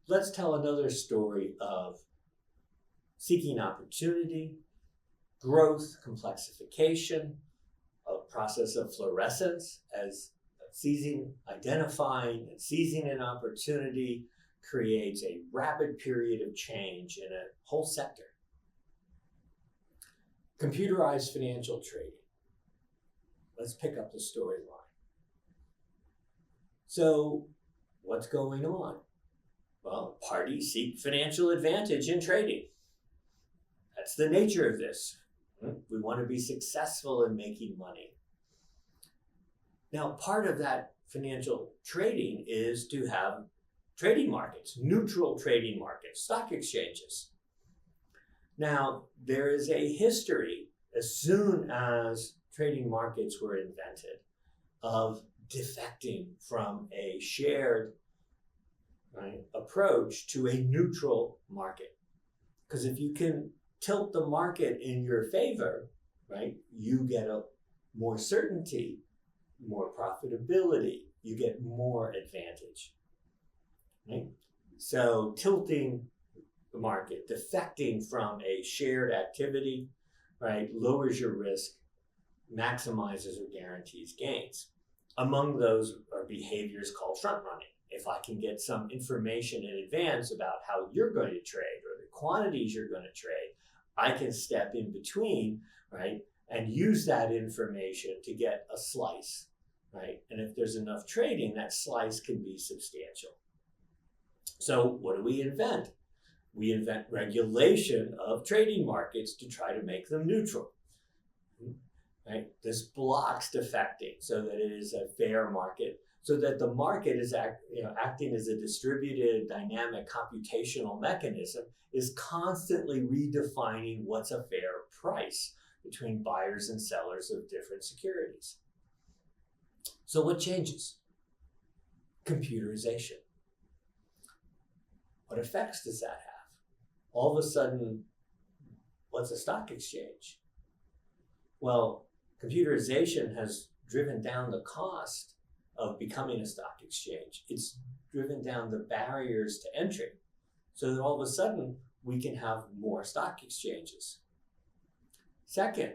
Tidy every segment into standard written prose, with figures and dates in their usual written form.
let's tell another story of seeking opportunity, growth, complexification, a process of florescence as identifying and seizing an opportunity creates a rapid period of change in a whole sector. Computerized financial trading. Let's pick up the storyline. So, what's going on? Well, parties seek financial advantage in trading. That's the nature of this. We want to be successful in making money. Now, part of that financial trading is to have trading markets, neutral trading markets, stock exchanges. Now, there is a history, as soon as trading markets were invented, of defecting from a shared approach to a neutral market. Because if you can tilt the market in your favor, you get more certainty, more profitability, you get more advantage. So tilting the market, defecting from a shared activity, lowers your risk, maximizes or guarantees gains. Among those are behaviors called front running. If I can get some information in advance about how you're going to trade or the quantities you're going to trade, I can step in between, and use that information to get a slice, And if there's enough trading, that slice can be substantial. So what do we invent? We invent regulation of trading markets to try to make them neutral. This blocks defecting so that it is a fair market, so that the market is acting as a distributed, dynamic, computational mechanism, is constantly redefining what's a fair price between buyers and sellers of different securities. So what changes? Computerization. What effects does that have? All of a sudden, what's a stock exchange? Well, computerization has driven down the cost of becoming a stock exchange. It's driven down the barriers to entry, so that all of a sudden we can have more stock exchanges. Second,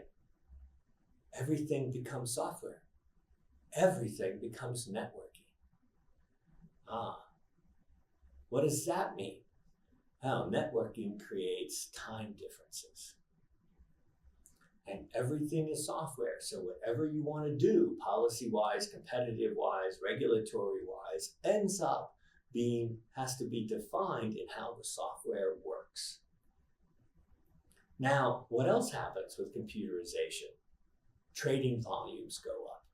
everything becomes software. Everything becomes networking. What does that mean? Well, networking creates time differences. And everything is software. So whatever you want to do, policy-wise, competitive-wise, regulatory-wise, has to be defined in how the software works. Now, what else happens with computerization? Trading volumes go up.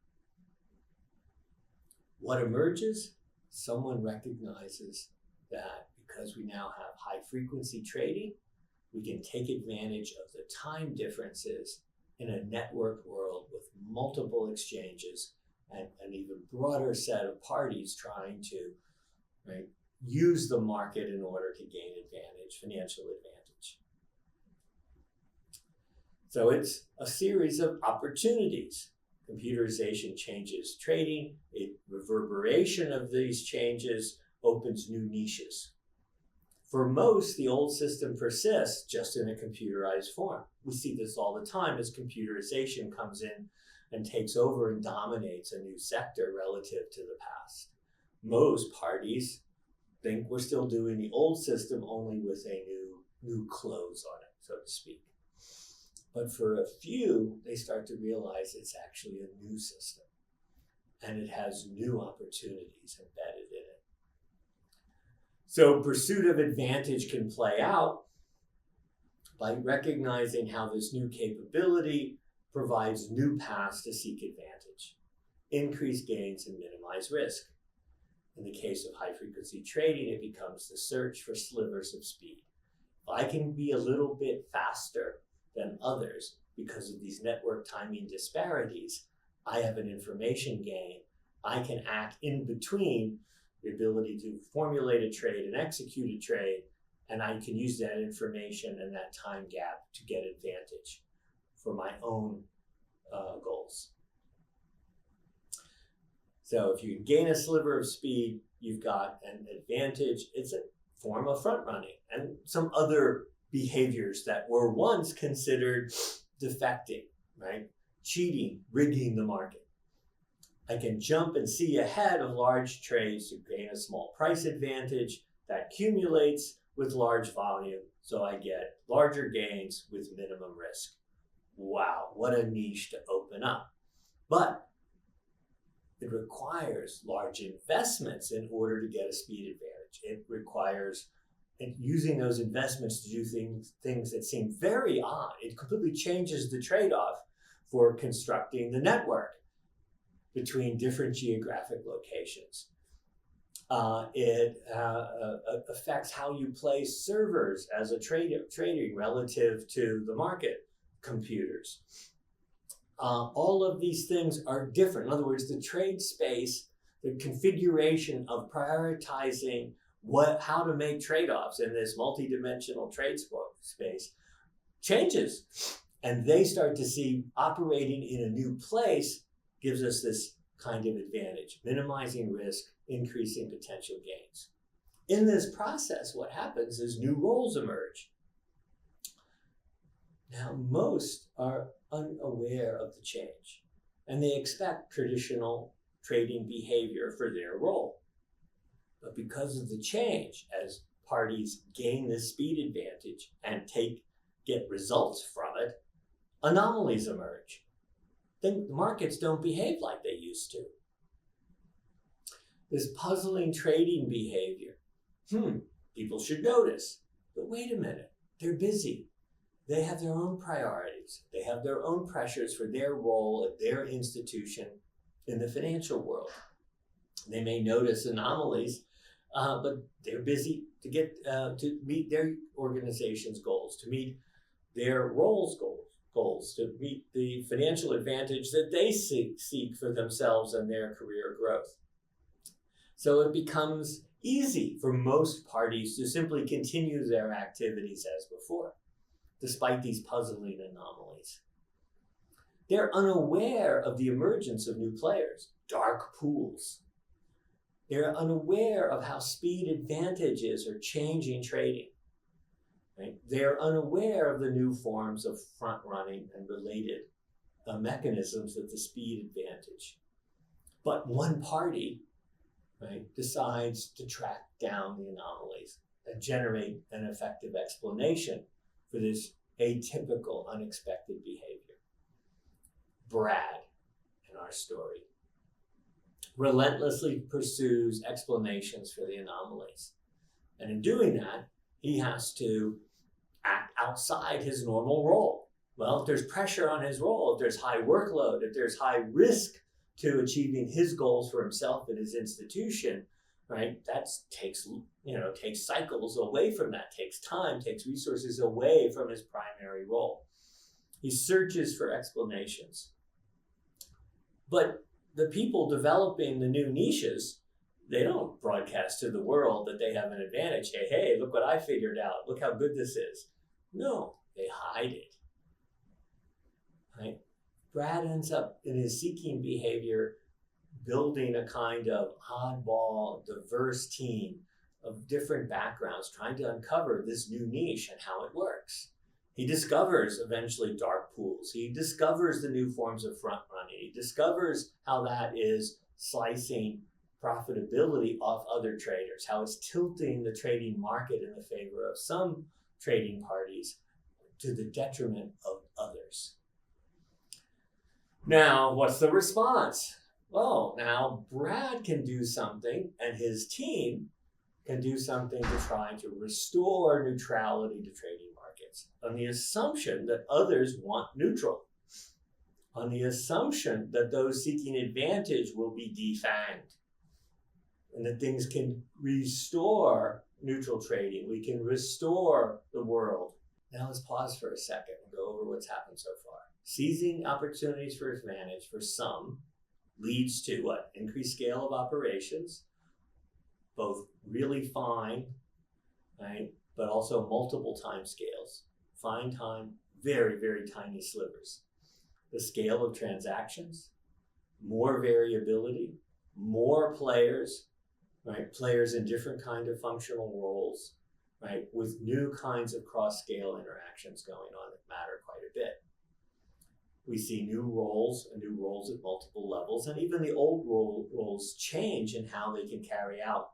What emerges? Someone recognizes that because we now have high-frequency trading, we can take advantage of the time differences in a networked world with multiple exchanges and an even broader set of parties trying to use the market in order to gain financial advantage. So it's a series of opportunities. Computerization changes trading. A reverberation of these changes opens new niches. For most, the old system persists just in a computerized form. We see this all the time as computerization comes in and takes over and dominates a new sector relative to the past. Most parties think we're still doing the old system, only with a new clothes on it, so to speak. But for a few, they start to realize it's actually a new system, and it has new opportunities embedded in it. So pursuit of advantage can play out by recognizing how this new capability provides new paths to seek advantage, increase gains, and minimize risk. In the case of high-frequency trading, it becomes the search for slivers of speed. If I can be a little bit faster than others because of these network timing disparities, I have an information gain. I can act in between the ability to formulate a trade and execute a trade, and I can use that information and that time gap to get advantage for my own goals. So if you gain a sliver of speed, you've got an advantage. It's a form of front running and some other behaviors that were once considered defecting, right? Cheating, rigging the market. I can jump and see ahead of large trades to gain a small price advantage that accumulates with large volume, so I get larger gains with minimum risk. Wow, what a niche to open up. But it requires large investments in order to get a speed advantage. It requires using those investments to do things that seem very odd. It completely changes the trade-off for constructing the network between different geographic locations. It affects how you place servers as a trading relative to the market computers. All of these things are different. In other words, the trade space, the configuration of prioritizing how to make trade-offs in this multidimensional trade space changes. And they start to see operating in a new place gives us this kind of advantage, minimizing risk, increasing potential gains. In this process, what happens is new roles emerge. Now, most are unaware of the change, and they expect traditional trading behavior for their role. But because of the change, as parties gain this speed advantage and get results from it, anomalies emerge. Then the markets don't behave like they used to. This puzzling trading behavior, people should notice. But wait a minute, they're busy. They have their own priorities. They have their own pressures for their role at their institution in the financial world. They may notice anomalies, but they're busy to meet their organization's goals, to meet their roles goals, to meet the financial advantage that they seek for themselves and their career growth. So it becomes easy for most parties to simply continue their activities as before, despite these puzzling anomalies. They're unaware of the emergence of new players, dark pools. They're unaware of how speed advantages are changing trading. Right? They're unaware of the new forms of front running and related mechanisms of the speed advantage. But one party, right, decides to track down the anomalies and generate an effective explanation for this atypical, unexpected behavior. Brad, in our story, relentlessly pursues explanations for the anomalies. And in doing that, he has to act outside his normal role. Well, if there's pressure on his role, if there's high workload, if there's high risk to achieving his goals for himself and his institution, right, that takes cycles away from that, takes time, takes resources away from his primary role. He searches for explanations. But the people developing the new niches, they don't broadcast to the world that they have an advantage. Hey, look what I figured out. Look how good this is. No, they hide it. Right? Brad ends up in his seeking behavior building a kind of oddball, diverse team of different backgrounds, trying to uncover this new niche and how it works. He discovers eventually dark pools. He discovers the new forms of front running. He discovers how that is slicing profitability off other traders, how it's tilting the trading market in the favor of some trading parties to the detriment of others. Now, what's the response? Well, now Brad can do something, and his team can do something to try to restore neutrality to trading markets on the assumption that others want neutral, on the assumption that those seeking advantage will be defanged, and that things can restore neutral trading. We can restore the world. Now let's pause for a second and go over what's happened so far. Seizing opportunities for advantage for some leads to what? Increased scale of operations, both really fine, right, but also multiple time scales. Fine time, very, very tiny slivers. The scale of transactions, more variability, more players, right? Players in different kind of functional roles, right? With new kinds of cross-scale interactions going on that matter quite a bit. We see new roles and new roles at multiple levels, and even the old roles change in how they can carry out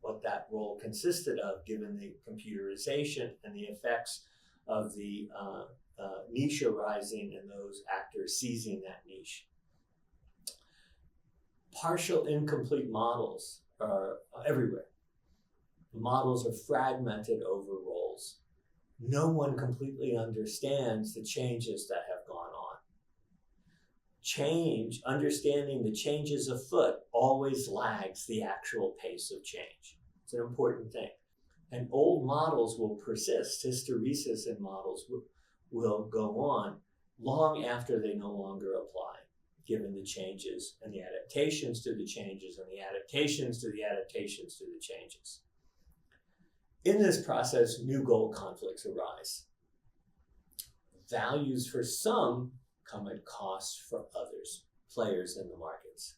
what that role consisted of, given the computerization and the effects of the niche arising and those actors seizing that niche. Partial incomplete models are everywhere. The models are fragmented over roles. No one completely understands the changes that have gone on. Understanding the changes afoot always lags the actual pace of change. It's an important thing. And old models will persist. Hysteresis in models will go on long after they no longer apply, given the changes and the adaptations to the changes and the adaptations to the adaptations to the changes. In this process, new goal conflicts arise. Values for some come at cost for others, players in the markets.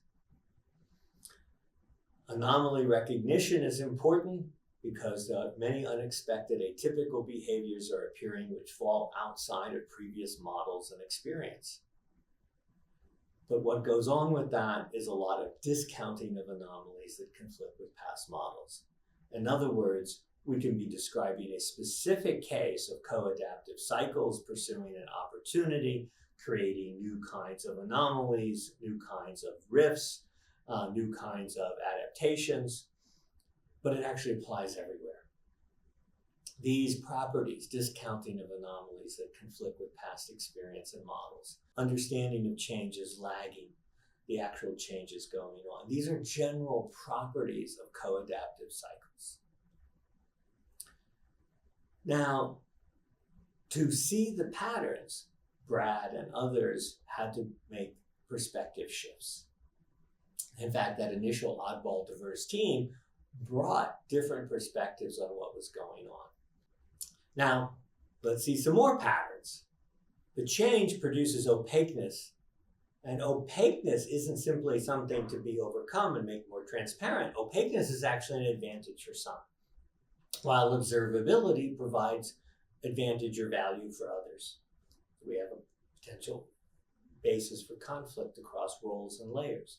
Anomaly recognition is important because many unexpected atypical behaviors are appearing which fall outside of previous models and experience. But what goes on with that is a lot of discounting of anomalies that conflict with past models. In other words, we can be describing a specific case of co-adaptive cycles pursuing an opportunity, creating new kinds of anomalies, new kinds of rifts, new kinds of adaptations, but it actually applies everywhere. These properties, discounting of anomalies that conflict with past experience and models, understanding of changes lagging the actual changes going on. These are general properties of co-adaptive cycles. Now, to see the patterns, Brad and others had to make perspective shifts. In fact, that initial oddball diverse team brought different perspectives on what was going on. Now, let's see some more patterns. The change produces opaqueness, and opaqueness isn't simply something to be overcome and make more transparent. Opaqueness is actually an advantage for some, while observability provides advantage or value for others. We have a potential basis for conflict across roles and layers.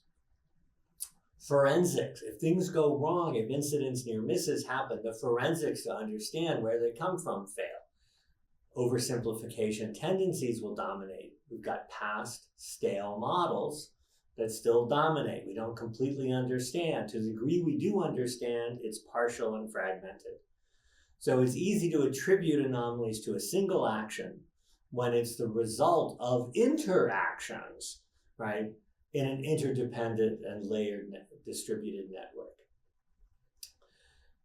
Forensics, if things go wrong, if incidents, near misses happen, the forensics to understand where they come from fail. Oversimplification tendencies will dominate. We've got past stale models that still dominate. We don't completely understand. To the degree we do understand, it's partial and fragmented. So it's easy to attribute anomalies to a single action when it's the result of interactions, right, in an interdependent and layered distributed network.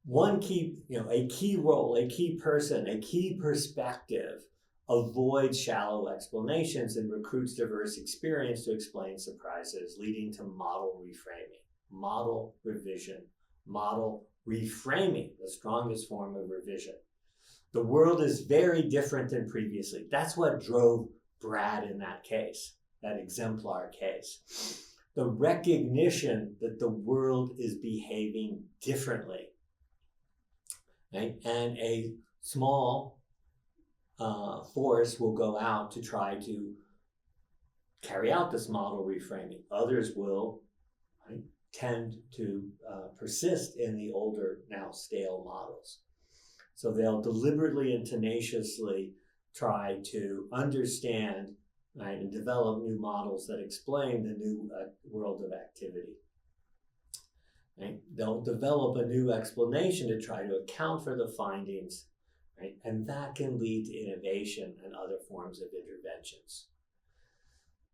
One key, a key role, a key person, a key perspective avoids shallow explanations and recruits diverse experience to explain surprises, leading to model reframing, model revision, model reframing, the strongest form of revision. The world is very different than previously. That's what drove Brad in that case, that exemplar case. The recognition that the world is behaving differently. Right? And a small force will go out to try to carry out this model reframing. Others will tend to persist in the older, now stale models. So they'll deliberately and tenaciously try to understand, right, and develop new models that explain the new world of activity. Right? They'll develop a new explanation to try to account for the findings, right? And that can lead to innovation and other forms of interventions.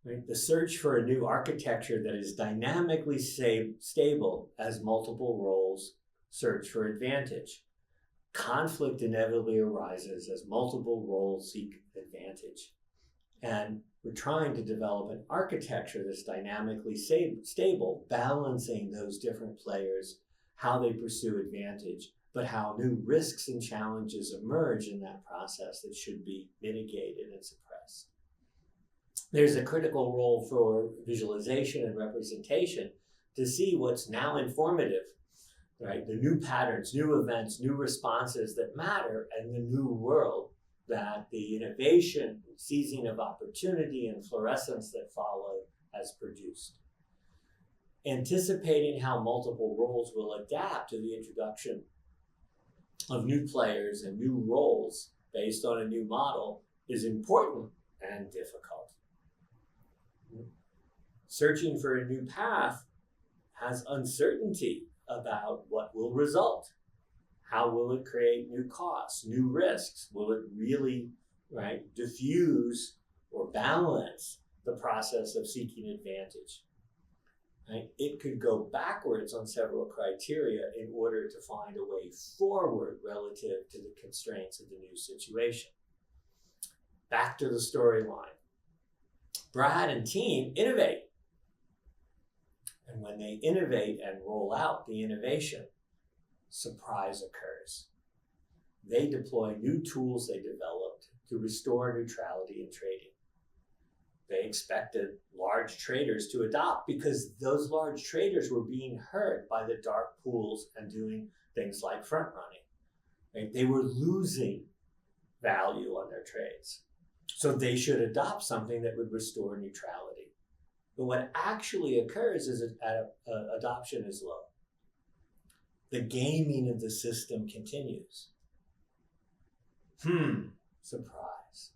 Right? The search for a new architecture that is dynamically stable as multiple roles search for advantage. Conflict inevitably arises as multiple roles seek advantage. And we're trying to develop an architecture that's dynamically stable, balancing those different players, how they pursue advantage, but how new risks and challenges emerge in that process that should be mitigated and suppressed. There's a critical role for visualization and representation to see what's now informative right? The new patterns, new events, new responses that matter, and the new world that the innovation, seizing of opportunity, and florescence that follow has produced. Anticipating how multiple roles will adapt to the introduction of new players and new roles based on a new model is important and difficult. Searching for a new path has uncertainty about what will result. How will it create new costs, new risks? Will it really, right, diffuse or balance the process of seeking advantage? Right? It could go backwards on several criteria in order to find a way forward relative to the constraints of the new situation. Back to the storyline. Brad and team innovate. And when they innovate and roll out the innovation, surprise occurs. They deploy new tools they developed to restore neutrality in trading. They expected large traders to adopt because those large traders were being hurt by the dark pools and doing things like front running. Right? They were losing value on their trades. So they should adopt something that would restore neutrality. But what actually occurs is adoption is low. The gaming of the system continues. Surprise.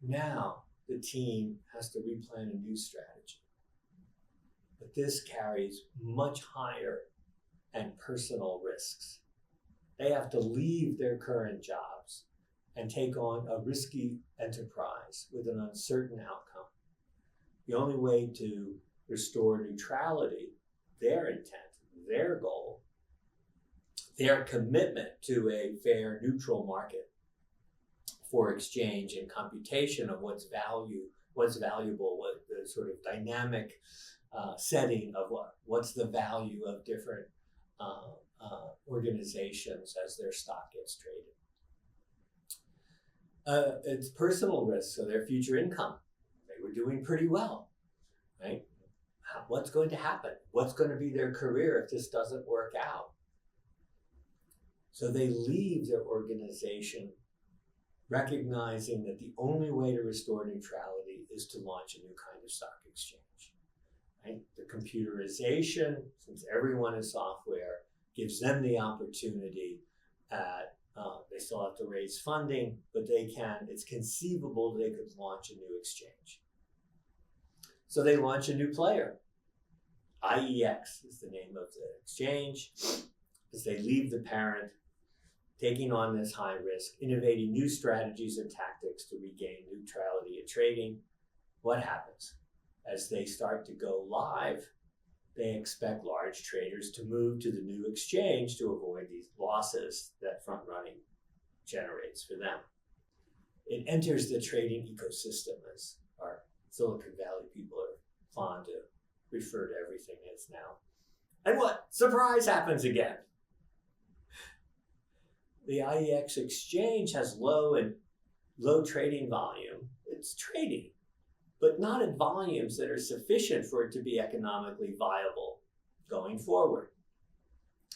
Now the team has to replan a new strategy. But this carries much higher and personal risks. They have to leave their current jobs and take on a risky enterprise with an uncertain outcome. The only way to restore neutrality, their intent, their goal, their commitment to a fair, neutral market for exchange and computation of what's valuable, what the sort of dynamic setting of what's the value of different organizations as their stock gets traded. It's personal risk, so their future income. They were doing pretty well, right? What's going to happen? What's going to be their career if this doesn't work out? So they leave their organization recognizing that the only way to restore neutrality is to launch a new kind of stock exchange. Right? The computerization, since everyone is software, gives them the opportunity at they still have to raise funding, but it's conceivable they could launch a new exchange. So they launch a new player. IEX is the name of the exchange. As they leave the parent, taking on this high risk, innovating new strategies and tactics to regain neutrality in trading, what happens? As they start to go live, they expect large traders to move to the new exchange to avoid these losses that front running generates for them. It enters the trading ecosystem, as our Silicon Valley people are fond to refer to everything as now. And what? Surprise happens again. The IEX exchange has low trading volume. It's trading, but not at volumes that are sufficient for it to be economically viable going forward.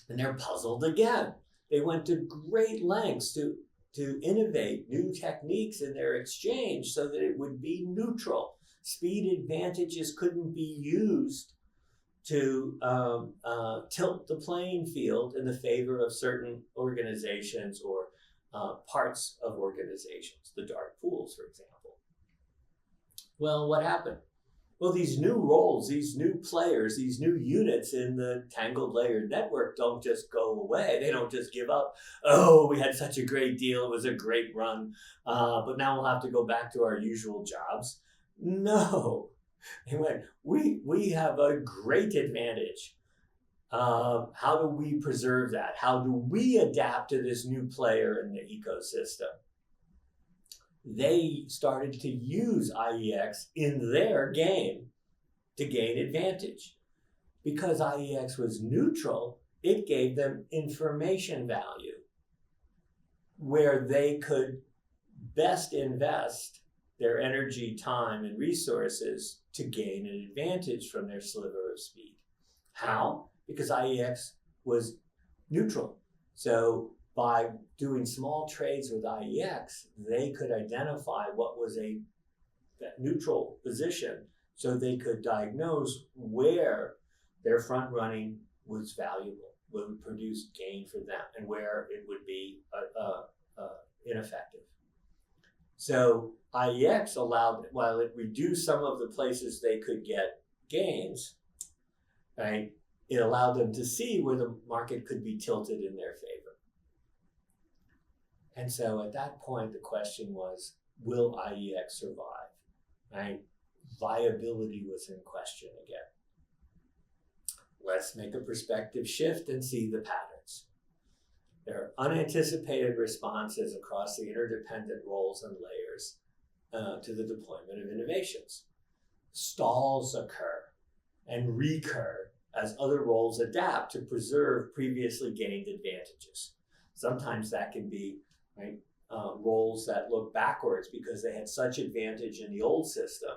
And they're puzzled again. They went to great lengths to innovate new techniques in their exchange so that it would be neutral. Speed advantages couldn't be used to tilt the playing field in the favor of certain organizations or parts of organizations, the dark pools, for example. Well, what happened? Well, these new roles, these new players, these new units in the tangled layered network don't just go away. They don't just give up. Oh, we had such a great deal. It was a great run. But now we'll have to go back to our usual jobs. No. They went, we have a great advantage. How do we preserve that? How do we adapt to this new player in the ecosystem? They started to use IEX in their game to gain advantage. Because IEX was neutral, it gave them information value where they could best invest their energy, time, and resources to gain an advantage from their sliver of speed. How? because IEX was neutral. So by doing small trades with IEX, they could identify what was a neutral position, so they could diagnose where their front running was valuable, would produce gain for them, and where it would be ineffective. So IEX allowed, while it reduced some of the places they could get gains, right, it allowed them to see where the market could be tilted in their favor. And so at that point, the question was, will IEX survive? Right? Viability was in question again. Let's make a perspective shift and see the patterns. There are unanticipated responses across the interdependent roles and layers to the deployment of innovations. Stalls occur and recur as other roles adapt to preserve previously gained advantages. Sometimes that can be, right, roles that look backwards because they had such advantage in the old system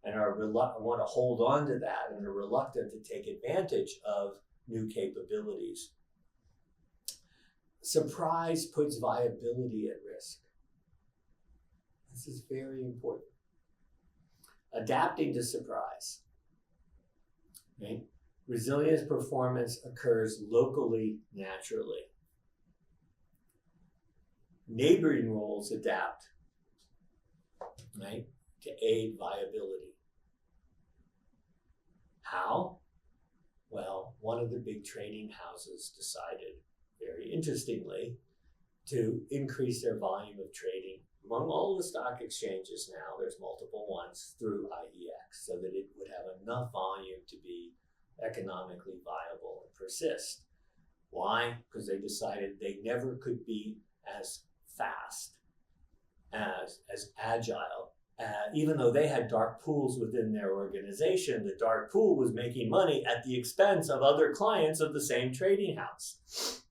and want to hold on to that and are reluctant to take advantage of new capabilities. Surprise puts viability at risk. This is very important. Adapting to surprise. Right? Resilience performance occurs locally, naturally. Neighboring roles adapt, right, to aid viability. How? Well, one of the big trading houses decided, very interestingly, to increase their volume of trading among all the stock exchanges now. There's multiple ones through IEX, so that it would have enough volume to be economically viable and persist. Why? Because they decided they never could be as fast, as agile. Even though they had dark pools within their organization, the dark pool was making money at the expense of other clients of the same trading house.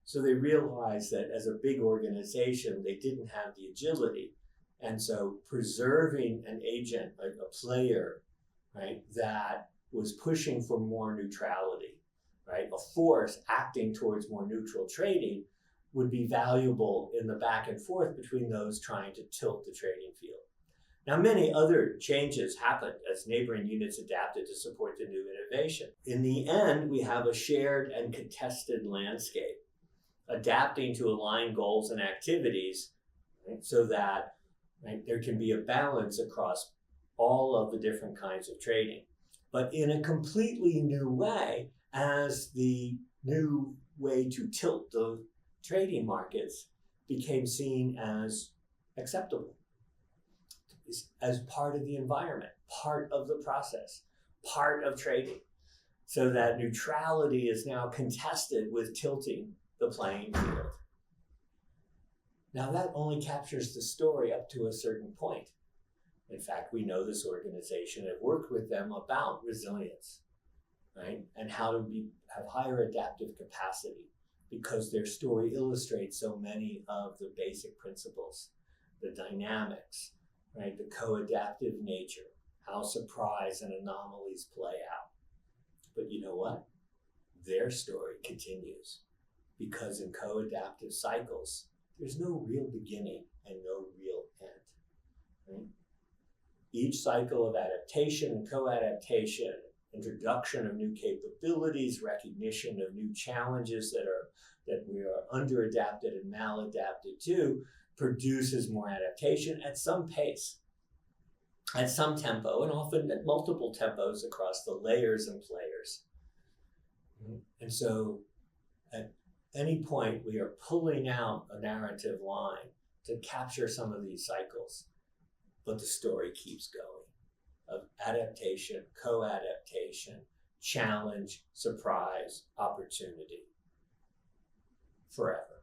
So they realized that as a big organization, they didn't have the agility. And so preserving an agent, a player, right, that was pushing for more neutrality, right, a force acting towards more neutral trading, would be valuable in the back and forth between those trying to tilt the trading field. Now, many other changes happened as neighboring units adapted to support the new innovation. In the end, we have a shared and contested landscape, adapting to align goals and activities, right, so that, right, there can be a balance across all of the different kinds of trading, but in a completely new way, as the new way to tilt the trading markets became seen as acceptable, as part of the environment, part of the process, part of trading, so that neutrality is now contested with tilting the playing field. Now that only captures the story up to a certain point. In fact, we know this organization and worked with them about resilience, right? And how to have higher adaptive capacity, because their story illustrates so many of the basic principles, the dynamics, right? The co-adaptive nature, how surprise and anomalies play out. But you know what? Their story continues, because in co-adaptive cycles, there's no real beginning and no real end, right? Each cycle of adaptation and co-adaptation, introduction of new capabilities, recognition of new challenges that we are under-adapted and maladapted to, produces more adaptation at some pace, at some tempo, and often at multiple tempos across the layers and players. And so at any point, we are pulling out a narrative line to capture some of these cycles, but the story keeps going of adaptation, co-adaptation, challenge, surprise, opportunity, forever.